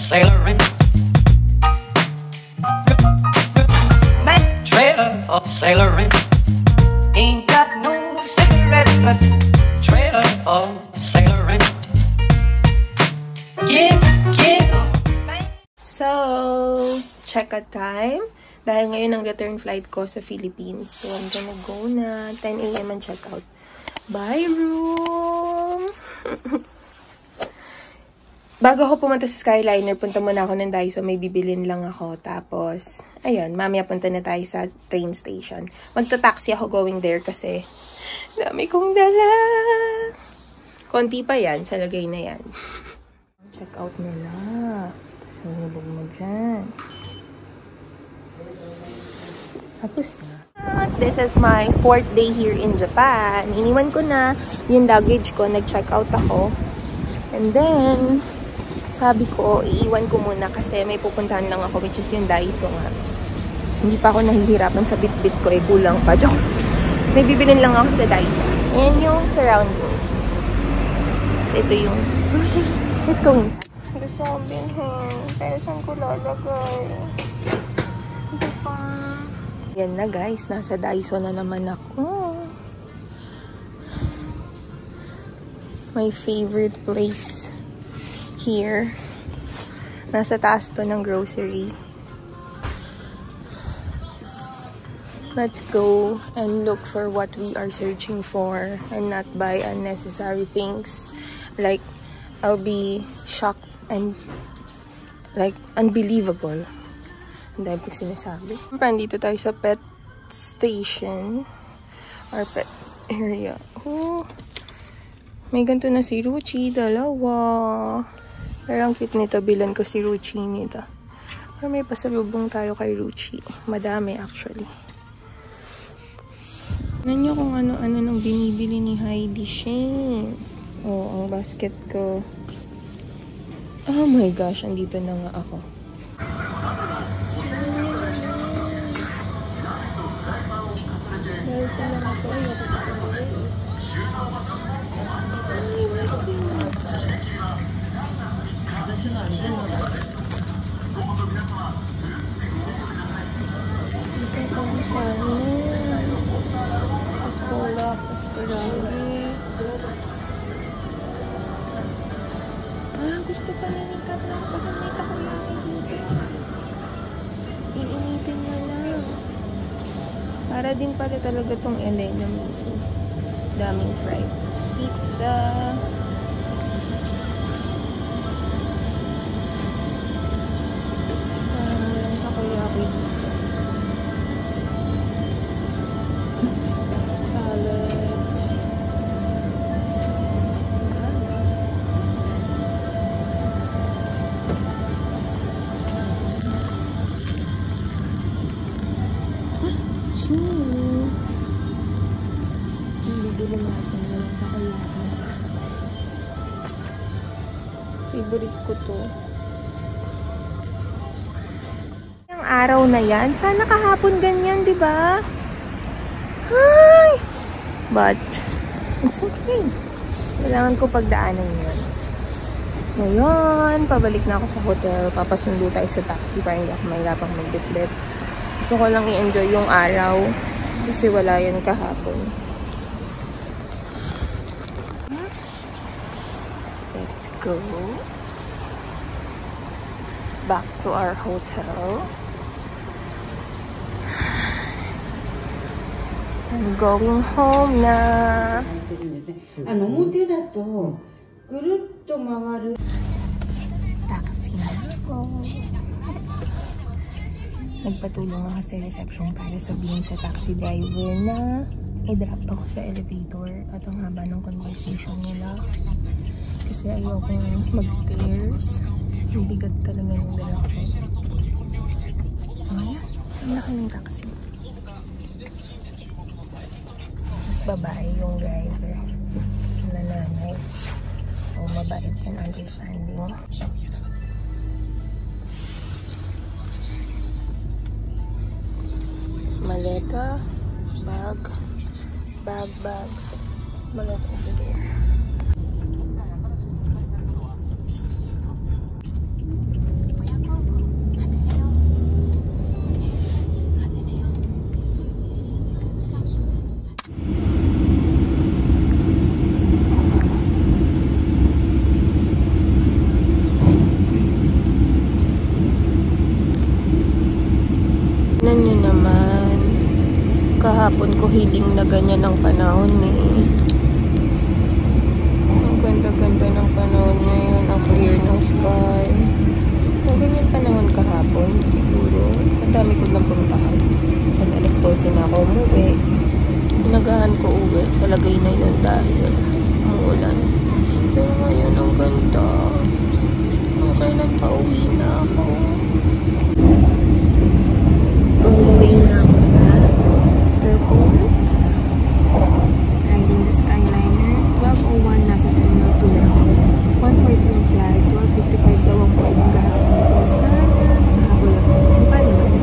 Sailoring, trailer for sailoring. Ain't got no cigarettes, but trailer for sailoring. Give. So, check-out time. Dahil ngayon ang return flight ko sa Philippines. So, I'm gonna go na. 10 a.m. ang check-out. Bye, room! Bago ako pumunta sa Skyliner, punta muna ako ng Daiso. May bibilin lang ako. Tapos, ayun, mamaya punta na tayo sa train station. Magta-taxi ako going there kasi dami kong dala. Konti pa yan. Sa lagay na yan. Check out nila. Tapos nilubog mo dyan. Tapos na. This is my 4th day here in Japan. Iniwan ko na yung luggage ko. Nag-check out ako. And then, sabi ko, iiwan ko muna kasi may pupuntahan lang ako, which is yung Daiso nga. Hindi pa ako nahihirapan sa bit-bit ko, kulang pa. Joke! May bibilin lang ako sa Daiso. And yung surroundings. Kasi ito yung grocery. Let's go inside. Gusto ko bilhin. Pero saan ko lalagay? Ito pa. Yan na guys, nasa Daiso na naman ako. My favorite place here. Nasa taas to ng grocery. Let's go and look for what we are searching for and not buy unnecessary things. Like, I'll be shocked and like unbelievable. Ang dahil ko sinasabi. Dito tayo sa pet station or pet area. Oh, may ganito na si Ruchi, dalawa. Pero ang cute nito, bilan ko si Ruchi nito. Pero may pasalubong tayo kay Ruchi. Madami actually. Tignan nyo kung ano-ano nang binibili ni Heidi Shane. Oh, ang basket ko. Oh my gosh, andito na nga ako. Dahil sila na po, gusto pa ninikap lang pag may takoyaki dito. Iinitin na lang. Para din pala talaga tong Elena. Daming fried pizza. Parang walang takoyaki dito. Salad. Cheese. Bibili natin yung takoyaki. Favorite ko to. Yung araw na yan, sana kahapon ganyan, di ba? Hi! But, it's okay. Kailangan ko pagdaanan yun. Ngayon, pabalik na ako sa hotel. Papasundo tayo sa taxi para hindi ako mahirapang magbitbit. Gusto ko lang i-enjoy yung araw kasi wala yan kahapon. Let's go back to our hotel. I'm going home na. Taxi na ako. Nagpatulong ako sa reception para sabihin sa taxi driver na i-drop ako sa elevator at ang haba ng conversation nila. Kasi ayokong mag-stairs. Yung bigat talaga ng dala ko. So ayan, ang laki ng taxi. Tapos babae yung driver. Nanay. So, mabait and understanding. Maleta. Bag. Maleta over there. Nyo naman, kahapon ko hiling na ganyan ang panahon eh. Ang ganda-ganda ng panahon ngayon, ang clear ng sky. Kung ganyan panahon kahapon, siguro ang dami ko nang puntahan. Kasi alas 12 na ako umuwi. Inagahan ko uwi sa lagay na yun dahil umuulan. Pero ngayon ang ganda. Kailan pa uwi na ako. Umuwi na ako sa airport. Riding the Skyliner. 12:01 nasa Terminal 2 na ako. 1:40 yung flight. 12:55 daw ang boarding kahapon. So sana makahabol ako. Mukha naman.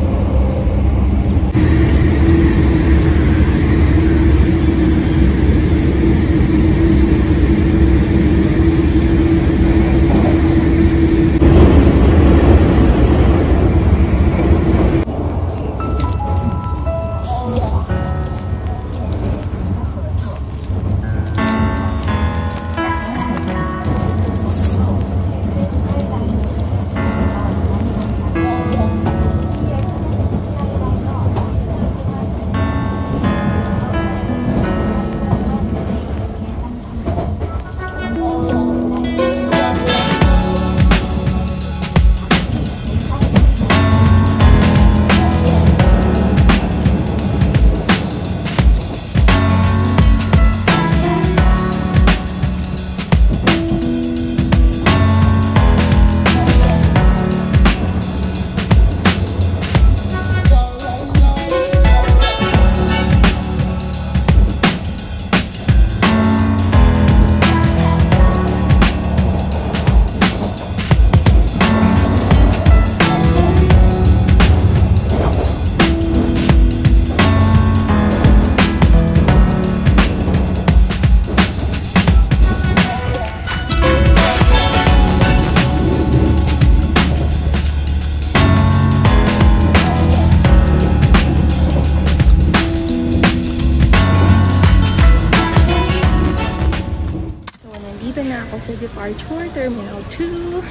Sa departure Terminal 2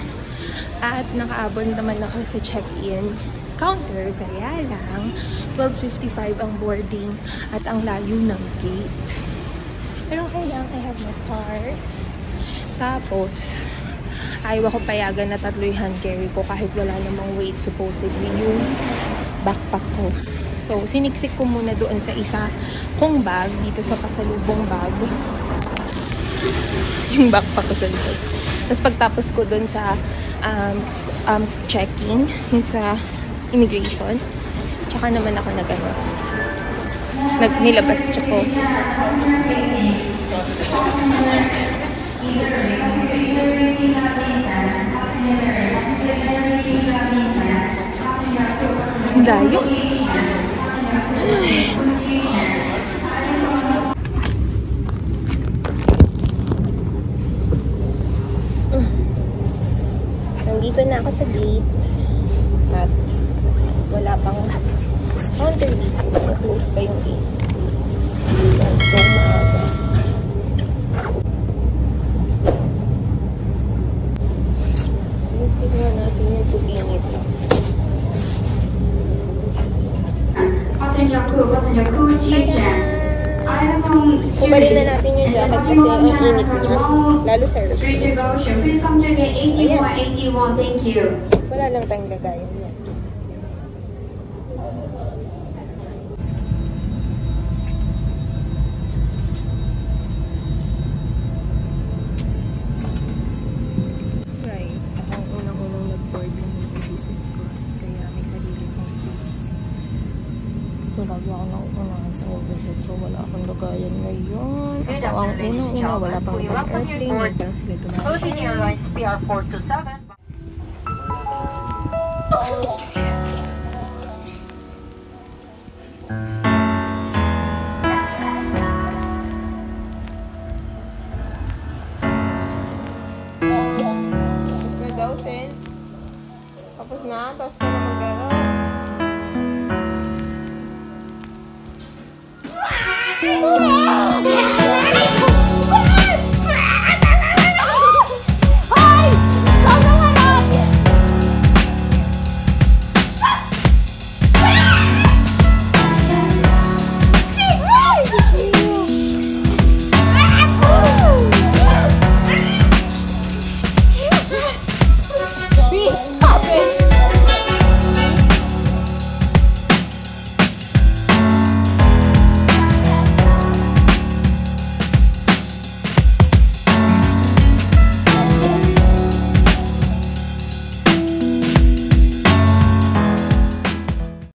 at nakaabot naman ako sa check-in counter, kaya lang 12:55 ang boarding at ang layo ng gate. Pero okay lang, I have my card. Tapos ayaw ako payagan na 3 yung hand carry ko kahit wala namang weight supposedly yung backpack ko. So siniksik ko muna doon sa isa kong bag dito sa pasalubong bag. Yung backpack ko sa likod. Tapos pagtapos ko dun sa checking, yung sa immigration, tsaka naman ako nilabas ko. Layo. Nandito na ako sa gate at wala pang counter dito. Close pa yung gate. So maaga. Tignan natin yung tubig nito. Passenger crew, Chichen. Kubarin na natin yung jacket kasi ang init niya. Lalo sa airport. Please come to gate 81. Thank you. Wala lang tayong lagayan yan. Guys, ako ang unang nag-board ng business class kaya may sarili kong space. Kasi lagi ako nauunahan sa overhead so wala akong lagayan. ayan ngayon. Ako ang unang-una, wala pang pag-airplane. Ngayon pa lang sila dumating. Closing Airlines PR427. Tapos na daw, Sen. Tapos na. Tapos ka na maglaro.